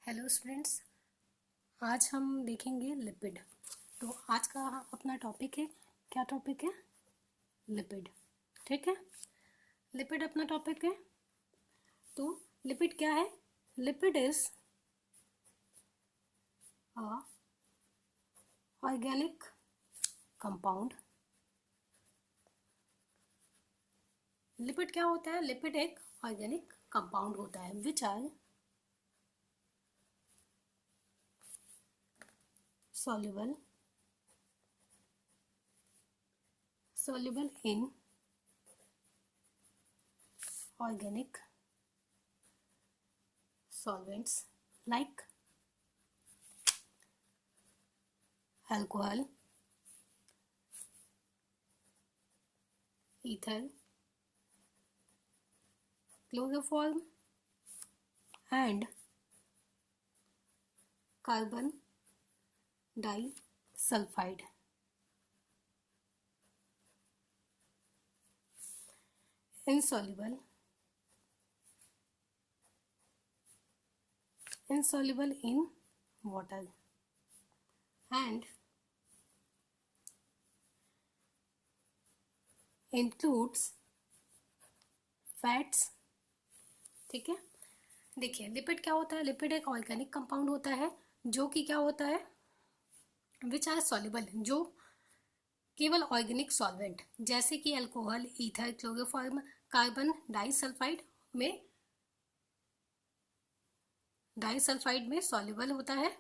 Hello students, आज हम देखेंगे लिपिड। तो आज का अपना टॉपिक है, क्या टॉपिक है? लिपिड। ठीक है, लिपिड अपना टॉपिक है। तो लिपिड क्या है? Lipid is a organic compound. Lipid क्या होता है? लिपिड एक ऑर्गेनिक कंपाउंड होता है which are soluble in organic solvents like alcohol, ether, chloroform and carbon disulfide. Insoluble in water and includes fats। ठीक है, देखिए लिपिड क्या होता है? लिपिड एक ऑर्गेनिक कंपाउंड होता है जो कि क्या होता है, विच आर सॉल्युबल, जो केवल ऑर्गेनिक सॉल्वेंट जैसे कि alcohol, ether, chloroform, carbon disulphide में सॉल्युबल होता है।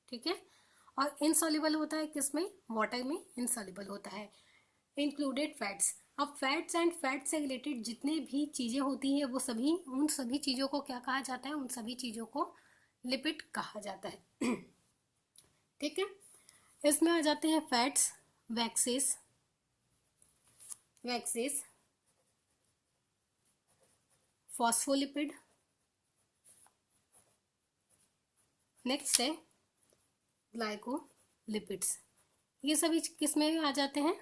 ठीक है, और इनसॉल्युबल होता है किसमें? वाटर में इनसॉल्युबल होता है। इंक्लूडेड फैट्स, अब फैट्स एंड फैट से रिलेटेड जितने भी चीज़ें होती हैं वो सभी, उन सभी चीज़ों को क्या कहा जाता है? उन सभी चीज़ों को लिपिड कहा जाता है। ठीक है, इसमें आ जाते हैं फैट्स, वैक्सेस, फॉस्फोलिपिड, नेक्स्ट है ग्लाइकोलिपिड्स। ये सभी किस में आ जाते हैं?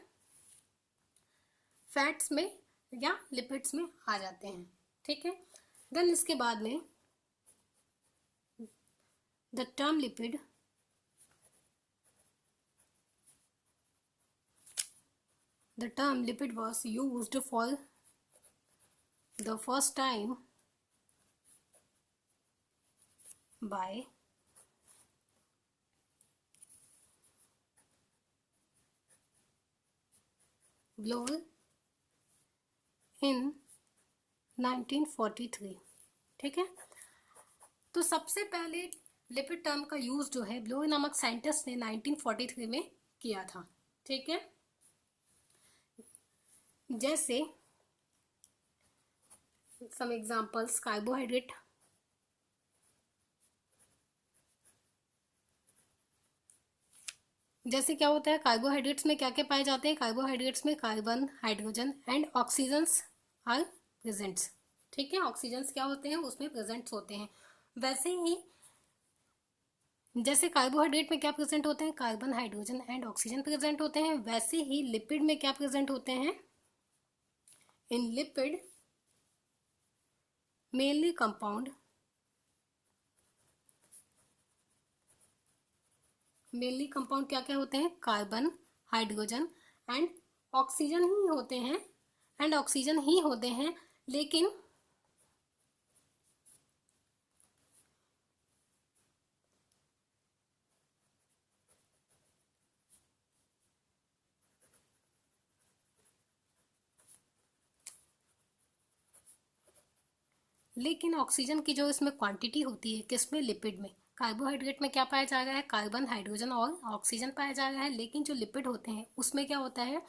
फैट्स में या लिपिड्स में आ जाते हैं। ठीक है, देन इसके बाद में the term lipid was used for the first time by Bloor in 1943। ठीक है, तो सबसे पहले लिपिड टर्म का यूज जो है ब्लोर नामक साइंटिस्ट ने 1943 में किया था। ठीक है, जैसे सम एग्जांपल्स, कार्बोहाइड्रेट, जैसे क्या होता है कार्बोहाइड्रेट्स में, क्या क्या पाए जाते हैं? कार्बोहाइड्रेट्स में carbon, hydrogen and oxygens are presents. ठीक है, ऑक्सीजन्स क्या होते हैं? उसमें प्रेजेंट्स होते हैं। वैसे ही जैसे कार्बोहाइड्रेट में क्या प्रेजेंट होते हैं? Carbon, hydrogen and oxygen present होते हैं। वैसे ही लिपिड में क्या प्रेजेंट होते हैं? इन लिपिड मेनली कंपाउंड क्या क्या होते हैं? कार्बन, हाइड्रोजन एंड ऑक्सीजन ही होते हैं, लेकिन ऑक्सीजन की जो इसमें क्वांटिटी होती है किसमें? लिपिड में। कार्बोहाइड्रेट में क्या पाया जा रहा है? कार्बन, हाइड्रोजन और ऑक्सीजन पाया जा रहा है, लेकिन जो लिपिड होते हैं उसमें क्या होता है?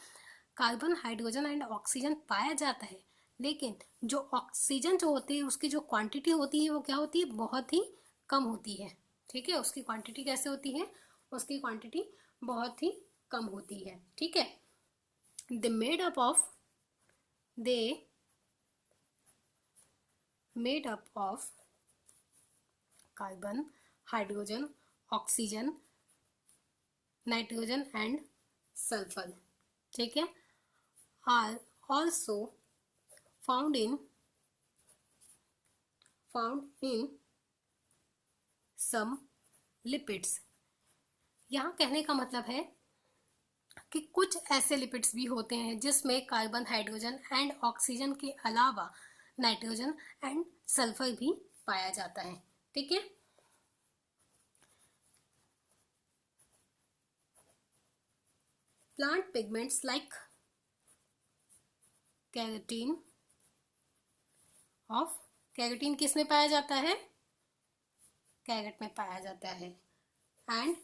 कार्बन, हाइड्रोजन एंड ऑक्सीजन पाया जाता है, लेकिन जो ऑक्सीजन जो होती है उसकी जो क्वांटिटी होती है वो क्या होती है? बहुत ही कम होती है। ठीक है, उसकी क्वांटिटी कैसे होती है? उसकी क्वांटिटी बहुत ही कम होती है। ठीक है, they made up of carbon, hydrogen, oxygen, nitrogen and sulphur. ठीक है, are also found in some lipids. यहाँ कहने का मतलब है कि कुछ ऐसे लिपिड्स भी होते हैं जिसमें कार्बन, हाइड्रोजन एंड ऑक्सीजन के अलावा नाइट्रोजन एंड सल्फर भी पाया जाता है। ठीक है। Plant pigments like carotene of, carotene किस में पाया जाता है? कैरेट में पाया जाता है। एंड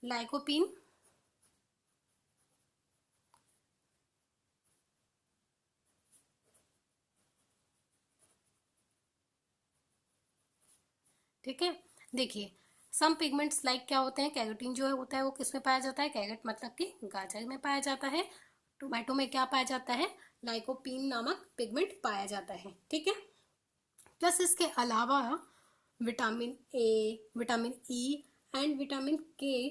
लाइकोपीन ठीक है। देखिए, सम पिगमेंट्स लाइक क्या होते हैं? कैरोटीन जो है होता है वो किस में पाया जाता है? कैरेट मतलब कि गाजर में पाया जाता है। टोमेटो में क्या पाया जाता है? लाइकोपीन नामक पिगमेंट पाया जाता है। ठीक है। प्लस इसके अलावा vitamin A, vitamin E and vitamin K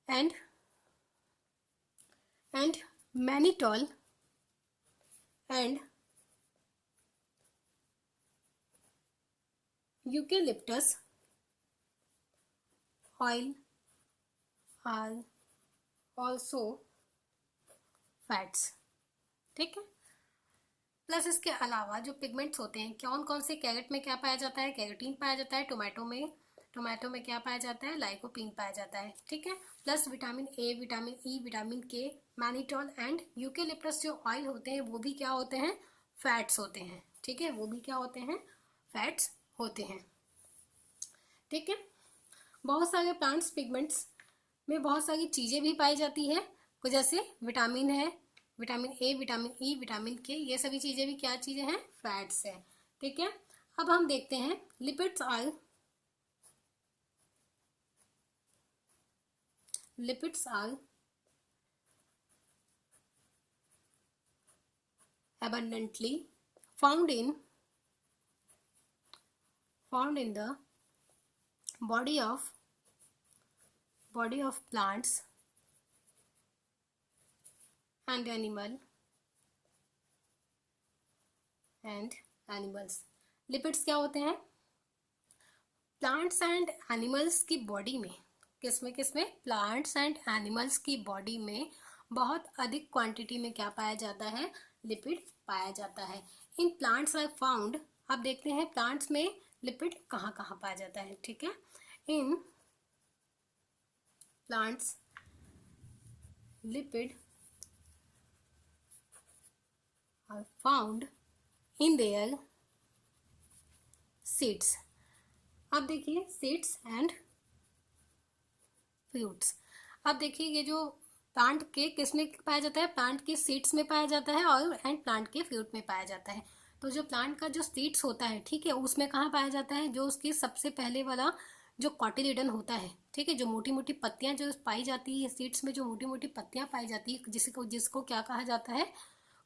and mannitol and eucalyptus oil are also fats. ठीक है। प्लस इसके अलावा जो पिगमेंट्स होते हैं कौन कौन से? कैरेट में क्या पाया जाता है? कैरोटीन पाया जाता है। टोमेटो में क्या पाया जाता है? लाइकोपीन पाया जाता है। ठीक है। Plus vitamin A, vitamin E, vitamin के, मैनिटॉल एंड यूकेलिप्टस जो ऑयल होते हैं वो भी क्या होते हैं? फैट्स होते हैं। ठीक है। वो भी क्या होते हैं? फैट्स होते हैं। ठीक है। बहुत सारे प्लांट्स पिगमेंट्स में बहुत सारी चीज़ें भी पाई जाती है, कुछ जैसे विटामिन है, vitamin A, vitamin E, vitamin के, ये सभी चीज़ें भी क्या चीज़ें हैं? फैट्स है। ठीक है। अब हम देखते हैं lipids are abundantly found in the body of plants and animals। Lipids क्या होते हैं? प्लांट्स एंड एनिमल्स की बॉडी में, किसमें प्लांट्स एंड एनिमल्स की बॉडी में बहुत अधिक क्वांटिटी में क्या पाया जाता है? लिपिड पाया जाता है। इन प्लांट्स आर फाउंड, अब देखते हैं प्लांट्स में लिपिड कहाँ कहाँ पाया जाता है। ठीक है। In plants lipid are found in their seeds. अब देखिए सीड्स एंड फ्रूट्स। अब देखिए ये जो प्लांट के किस में पाया जाता है? प्लांट के सीड्स में पाया जाता है और प्लांट के फ्रूट में पाया जाता है। तो जो प्लांट का जो सीड्स होता है, ठीक है, उसमें कहाँ पाया जाता है? जो उसकी सबसे पहले वाला जो कॉटिलिडन होता है, ठीक है, जो मोटी मोटी पत्तियां जो पाई जाती है सीड्स में, जो मोटी मोटी पत्तियां पाई जाती है, जिसको क्या कहा जाता है?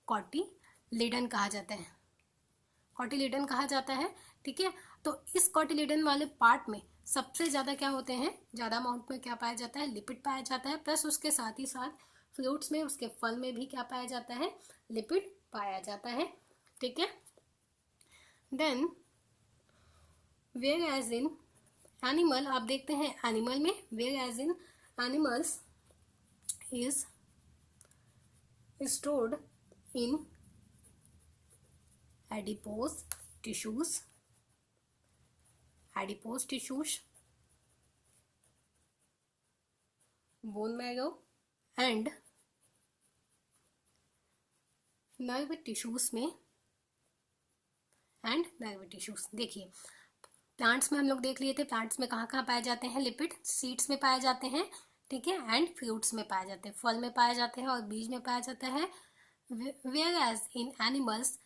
कॉटिलिडन कहा जाता है। कॉटिलिडन कहा जाता है। ठीक है। तो इस कॉटिलिडन वाले पार्ट में सबसे ज़्यादा क्या होते हैं? ज़्यादा अमाउंट में क्या पाया जाता है? लिपिड पाया जाता है। प्लस उसके साथ ही साथ फ्रूट्स में, उसके फल में भी क्या पाया जाता है? लिपिड पाया जाता है। ठीक है। Then whereas in animal, आप देखते हैं एनिमल में, whereas in animals is stored in adipose tissues, bone marrow and nerve tissues में देखिए प्लांट्स में हम लोग देख लिए थे, प्लांट्स में कहाँ कहाँ पाए जाते हैं? लिपिड सीड्स में पाए जाते हैं। ठीक है। एंड फ्रूट्स में पाए जाते हैं, फल में पाए जाते हैं और बीज में पाया जाता है। Whereas in animals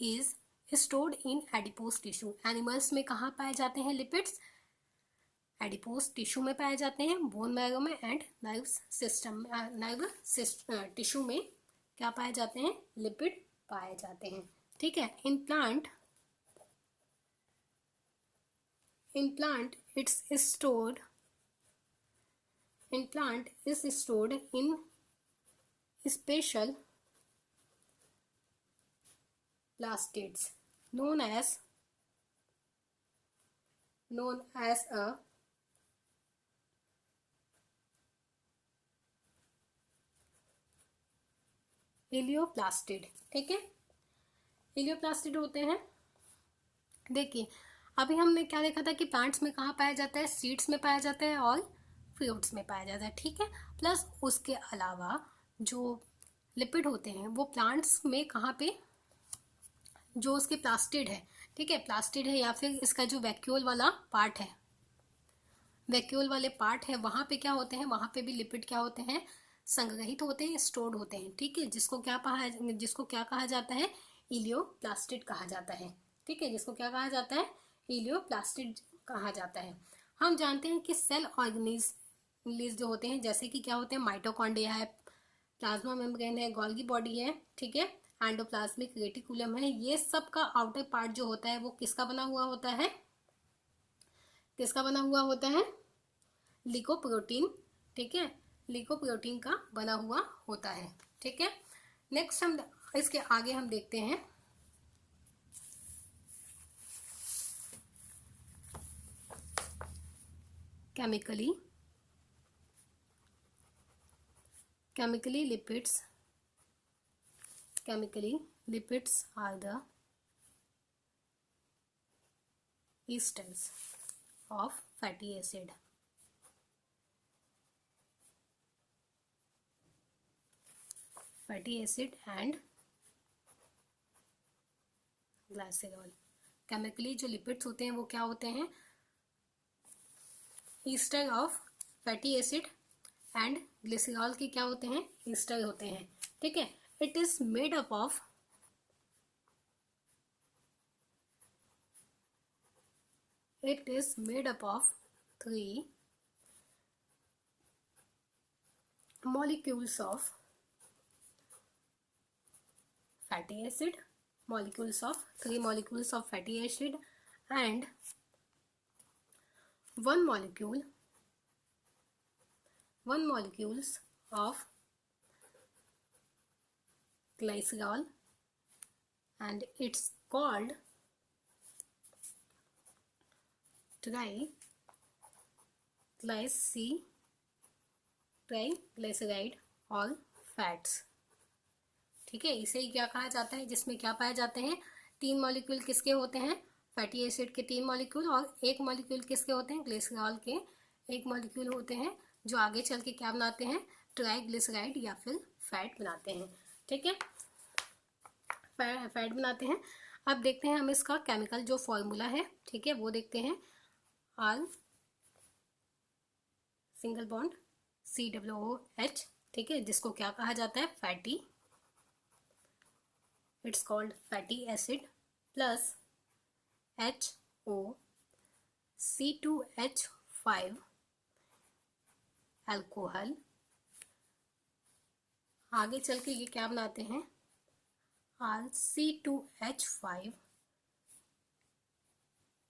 is stored in adipose tissue. Animals में कहाँ पाए जाते हैं लिपिड्स? एडिपोज टिश्यू में पाए जाते हैं, बोन मैरो में एंड नर्व टिश्यू में क्या पाए जाते हैं? लिपिड पाए जाते हैं। ठीक है। In plant it's stored in plant is stored in special plastids known as known as a इलियोप्लास्टिड। ठीक है, इलियोप्लास्टिड होते हैं। देखिए अभी हमने क्या देखा था कि प्लांट्स में कहाँ पाया जाता है, सीड्स में पाया जाता है और फ्रूट्स में पाया जाता है। ठीक है, प्लस उसके अलावा जो लिपिड होते हैं वो प्लांट्स में कहाँ पे, जो उसके प्लास्टिड है, ठीक है, प्लास्टिड है या फिर इसका जो वैक्यूल वाला पार्ट है, वैक्यूल वाले पार्ट है, वहाँ पे क्या होते हैं, वहाँ पे भी लिपिड क्या होते हैं, संग्रहित होते हैं, स्टोर्ड होते हैं। ठीक है, जिसको क्या कहा जाता है, इलियोप्लास्टिड कहा जाता है। ठीक है, जिसको क्या कहा जाता है, इलियोप्लास्टिड कहा जाता है। हम जानते हैं कि सेल ऑर्गेनिज जो होते हैं, जैसे कि क्या होते हैं, माइटोकॉन्ड्रिया है, प्लाज्मा मेम्ब्रेन है, गोल्गी बॉडी है, ठीक है, एंडोप्लाज्मिक रेटिकुलम है, ये सब का आउटर पार्ट जो होता है वो किसका बना हुआ होता है, किसका बना हुआ होता है, लिकोप्रोटीन। ठीक है, लिकोप्रोटीन का बना हुआ होता है। ठीक है, नेक्स्ट हम इसके आगे हम देखते हैं chemically lipids are the esters of fatty acid. Fatty acid and glycerol. Chemically जो लिपिड्स होते हैं वो क्या होते हैं, ester of fatty acid and glycerol के क्या होते हैं, ईस्टर होते हैं। ठीक है, it is made up of three molecules of fatty acid, three molecules of fatty acid and one molecules of glycerol, and it's called triglyceride और fats. ठीक है, इसे क्या कहा जाता है, जिसमें क्या पाए जाते हैं, तीन मॉलिक्यूल किसके होते हैं, फैटी एसिड के तीन मॉलिक्यूल, और एक मॉलिक्यूल किसके होते हैं, ग्लिसरॉल के एक मॉलिक्यूल होते हैं, जो आगे चल के क्या बनाते हैं, ट्राइग्लिसराइड या फिर फैट बनाते हैं। ठीक है, फैट बनाते हैं। अब देखते हैं हम इसका केमिकल जो फॉर्मूला है, ठीक है, वो देखते हैं। आर सिंगल बॉन्ड COOH, ठीक है, जिसको क्या कहा जाता है, fatty, it's called fatty acid, plus HOC2H5 alcohol. आगे चल के ये क्या बनाते हैं, RC2H5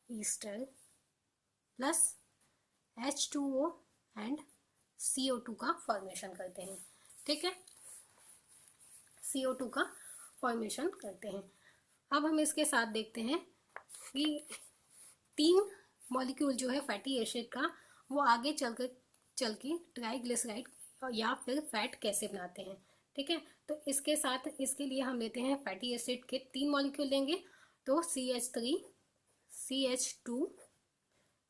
Easter plus H2O and CO2 का फॉर्मेशन करते हैं। ठीक है, CO2 का फॉर्मेशन करते हैं। अब हम इसके साथ देखते हैं कि तीन मॉलिक्यूल जो है फैटी एसिड का, वो आगे चल के ट्राइग्लिसराइड या फिर फैट कैसे बनाते हैं। ठीक है, तो इसके साथ इसके लिए हम लेते हैं फैटी एसिड के तीन मॉलिक्यूल लेंगे, तो CH3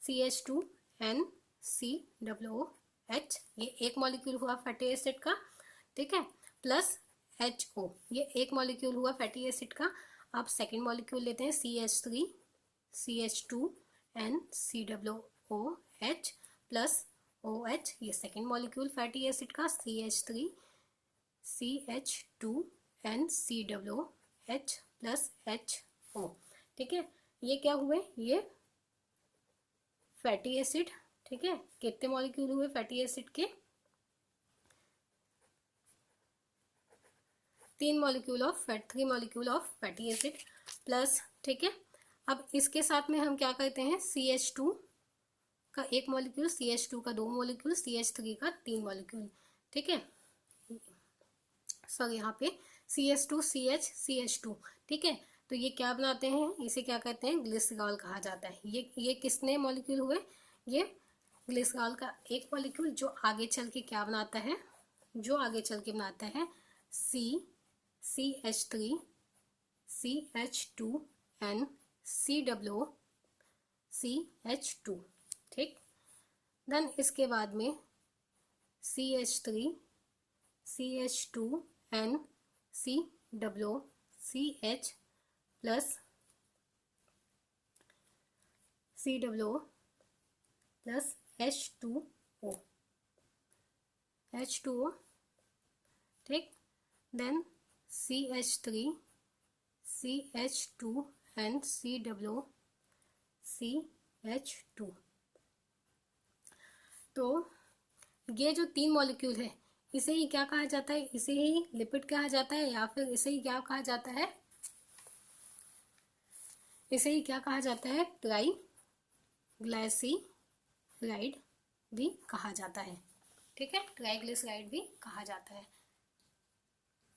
CH2 NCOOH, ये एक मॉलिक्यूल हुआ फैटी एसिड का। ठीक है, प्लस HO, ये एक मॉलिक्यूल हुआ फैटी एसिड का। अब सेकेंड मॉलिक्यूल लेते हैं CH3 CH2 NCOOH plus OH, ये सेकेंड मॉलिक्यूल फैटी एसिड का, CH3 CH2 NCOOH plus HO। ठीक है, ये क्या हुए, ये फैटी एसिड। ठीक है, कितने मॉलिक्यूल हुए फैटी एसिड के, three molecule of fatty acid plus. ठीक है, अब इसके साथ में हम क्या करते हैं, CH2 का एक मॉलिक्यूल, CH2 का दो मॉलिक्यूल, CH3 का तीन मॉलिक्यूल। ठीक है, सर यहाँ पे CH2 CH CH2। ठीक है, तो ये क्या बनाते हैं, इसे क्या कहते हैं, ग्लिसरॉल कहा जाता है। ये किसने मॉलिक्यूल हुए, ये ग्लिसरॉल का एक मॉलिक्यूल जो आगे चल के क्या बनाता है, जो आगे चल के बनाता है CH3 CH2N COCH2, ठीक। देन इसके बाद में CH3 CH2N COCH plus COO plus H2O, ठीक। Then CH3 CH2N COCH2। तो ये जो 3 मॉलिक्यूल है इसे ही क्या कहा जाता है, इसे ही लिपिड कहा जाता है, या फिर इसे ही क्या कहा जाता है, इसे ही क्या कहा जाता है, ट्राइग्लिसराइड भी कहा जाता है, ठीक है, ट्राइग्लिसराइड भी कहा जाता है।